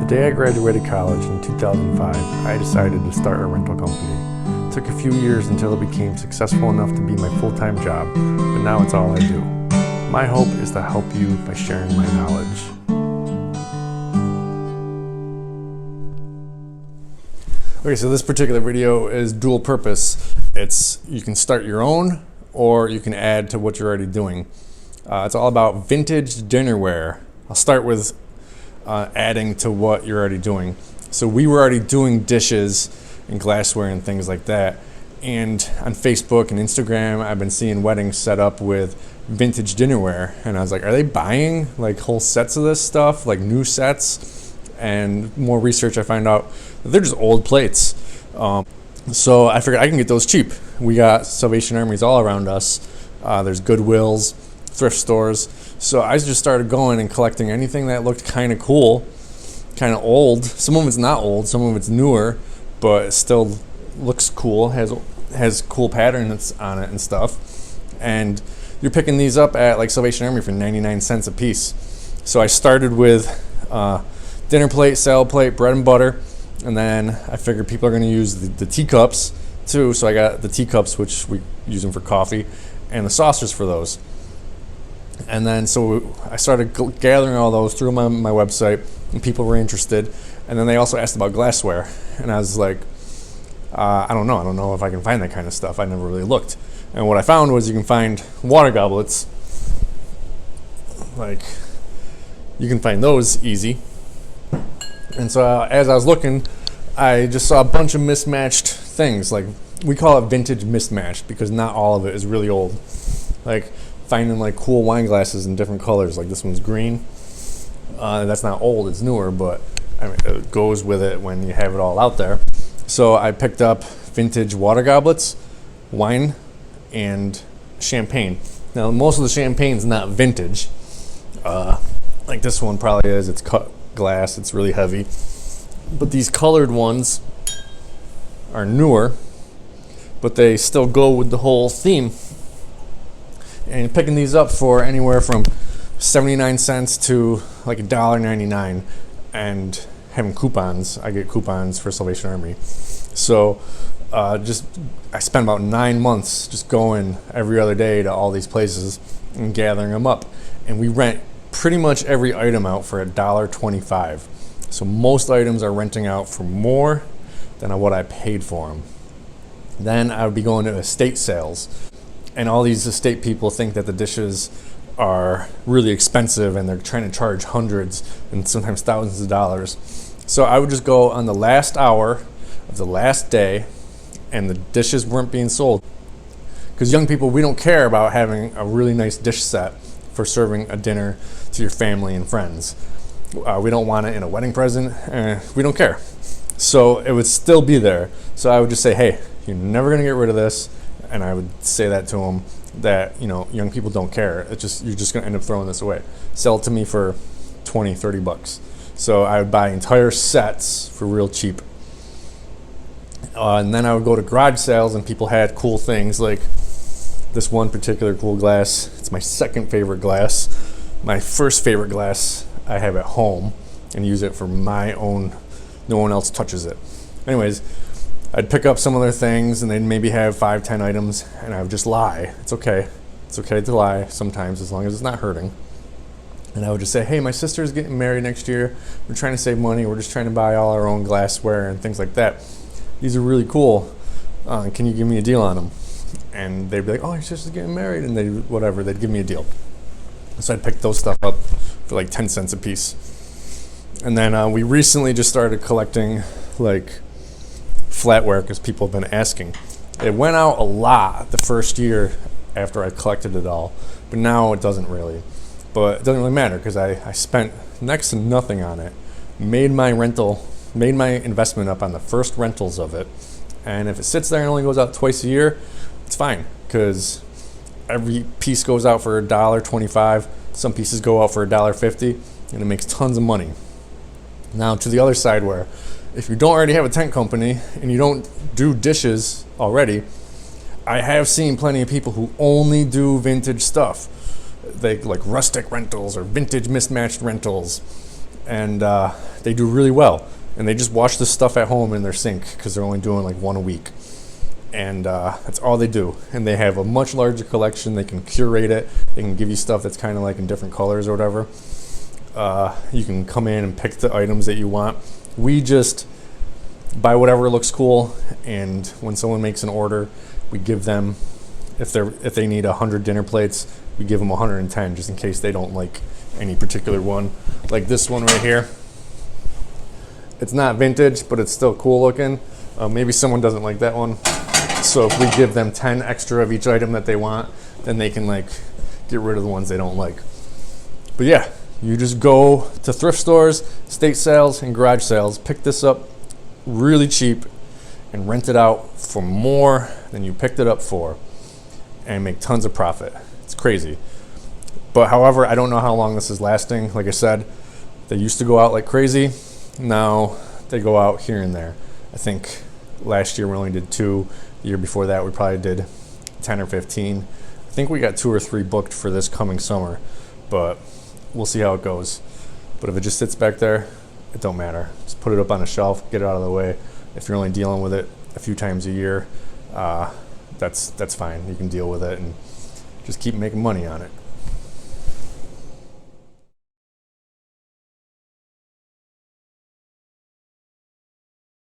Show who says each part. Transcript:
Speaker 1: day I graduated college in 2005, I decided to start a rental company. It took a few years until it became successful enough to be my full-time job, but now it's all I do. My hope is to help you by sharing my knowledge. Okay, so this particular video is dual purpose. You can start your own or you can add to what you're already doing. It's all about vintage dinnerware. I'll start with adding to what you're already doing. So we were already doing dishes and glassware and things like that. And on Facebook and Instagram, I've been seeing weddings set up with vintage dinnerware. And I was like, are they buying like whole sets of this stuff, like new sets? And more research, I find out that they're just old plates. So I figured I can get those cheap. We got Salvation Armies all around us. There's Goodwills, thrift stores. So I just started going and collecting anything that looked kind of cool, kind of old. Some of it's not old, some of it's newer, but it still looks cool, has cool patterns on it and stuff. And you're picking these up at like Salvation Army for 99 cents a piece. So I started with dinner plate, salad plate, bread and butter, and then I figured people are going to use the teacups too. So I got the teacups, which we use them for coffee, and the saucers for those. And then so I started gathering all those through my website, and people were interested. And then they also asked about glassware, and I was like, I don't know if I can find that kind of stuff. I never really looked. And what I found was you can find water goblets, like you can find those easy. And so as I was looking, I just saw a bunch of mismatched things. Like we call it vintage mismatched because not all of it is really old. Like finding like cool wine glasses in different colors, like this one's green. That's not old, it's newer, but I mean, it goes with it when you have it all out there. So I picked up vintage water goblets, wine, and champagne. Now most of the champagne's not vintage. Like this one probably is. It's cut glass, it's really heavy. But these colored ones are newer, but they still go with the whole theme. And picking these up for anywhere from 79 cents to like $1.99, and having coupons. I get coupons for Salvation Army. So I spent about 9 months just going every other day to all these places and gathering them up. And we rent pretty much every item out for $1.25. So most items are renting out for more than what I paid for them. Then I would be going to estate sales. And all these estate people think that the dishes are really expensive and they're trying to charge hundreds and sometimes thousands of dollars. So I would just go on the last hour of the last day and the dishes weren't being sold. Because young people, we don't care about having a really nice dish set for serving a dinner to your family and friends. We don't want it in a wedding present. We don't care. So it would still be there. So I would just say, hey, you're never going to get rid of this. And I would say that to them that, young people don't care. You're just going to end up throwing this away. Sell it to me for 20, 30 bucks. So I would buy entire sets for real cheap. And then I would go to garage sales and people had cool things like this one particular cool glass. It's my second favorite glass. My first favorite glass I have at home and use it for my own. No one else touches it. Anyways, I'd pick up some of their things and they'd maybe have 5-10 items and I would just lie. It's okay. It's okay to lie sometimes as long as it's not hurting. And I would just say, hey, my sister's getting married next year. We're trying to save money. We're just trying to buy all our own glassware and things like that. These are really cool. Can you give me a deal on them? And they'd be like, oh, your sister's getting married. And they'd give me a deal. So I'd pick those stuff up for like 10 cents a piece. And then we recently just started collecting like flatware because people have been asking. It went out a lot the first year after I collected it all, but now it doesn't really. But it doesn't really matter because I spent next to nothing on it, made my investment up on the first rentals of it, and if it sits there and only goes out twice a year, it's fine because every piece goes out for $1.25. Some pieces go out for $1.50, and it makes tons of money. Now to the other side where if you don't already have a tent company and you don't do dishes already, I have seen plenty of people who only do vintage stuff. They like rustic rentals or vintage mismatched rentals. And they do really well. And they just wash this stuff at home in their sink because they're only doing like one a week. And that's all they do. And they have a much larger collection. They can curate it. They can give you stuff that's kind of like in different colors or whatever. You can come in and pick the items that you want. We just buy whatever looks cool, and when someone makes an order, we give them, if they need 100 dinner plates, we give them 110 just in case they don't like any particular one. Like this one right here. It's not vintage, but it's still cool looking. Maybe someone doesn't like that one. So if we give them 10 extra of each item that they want, then they can like get rid of the ones they don't like. But yeah, you just go to thrift stores, estate sales, and garage sales, pick this up really cheap, and rent it out for more than you picked it up for, and make tons of profit. It's crazy. But however, I don't know how long this is lasting. Like I said, they used to go out like crazy. Now they go out here and there. I think last year we only did 2. The year before that we probably did 10 or 15. I think we got 2 or 3 booked for this coming summer, but we'll see how it goes. But if it just sits back there, it don't matter. Just put it up on a shelf, get it out of the way. If you're only dealing with it a few times a year, that's fine. You can deal with it and just keep making money on it.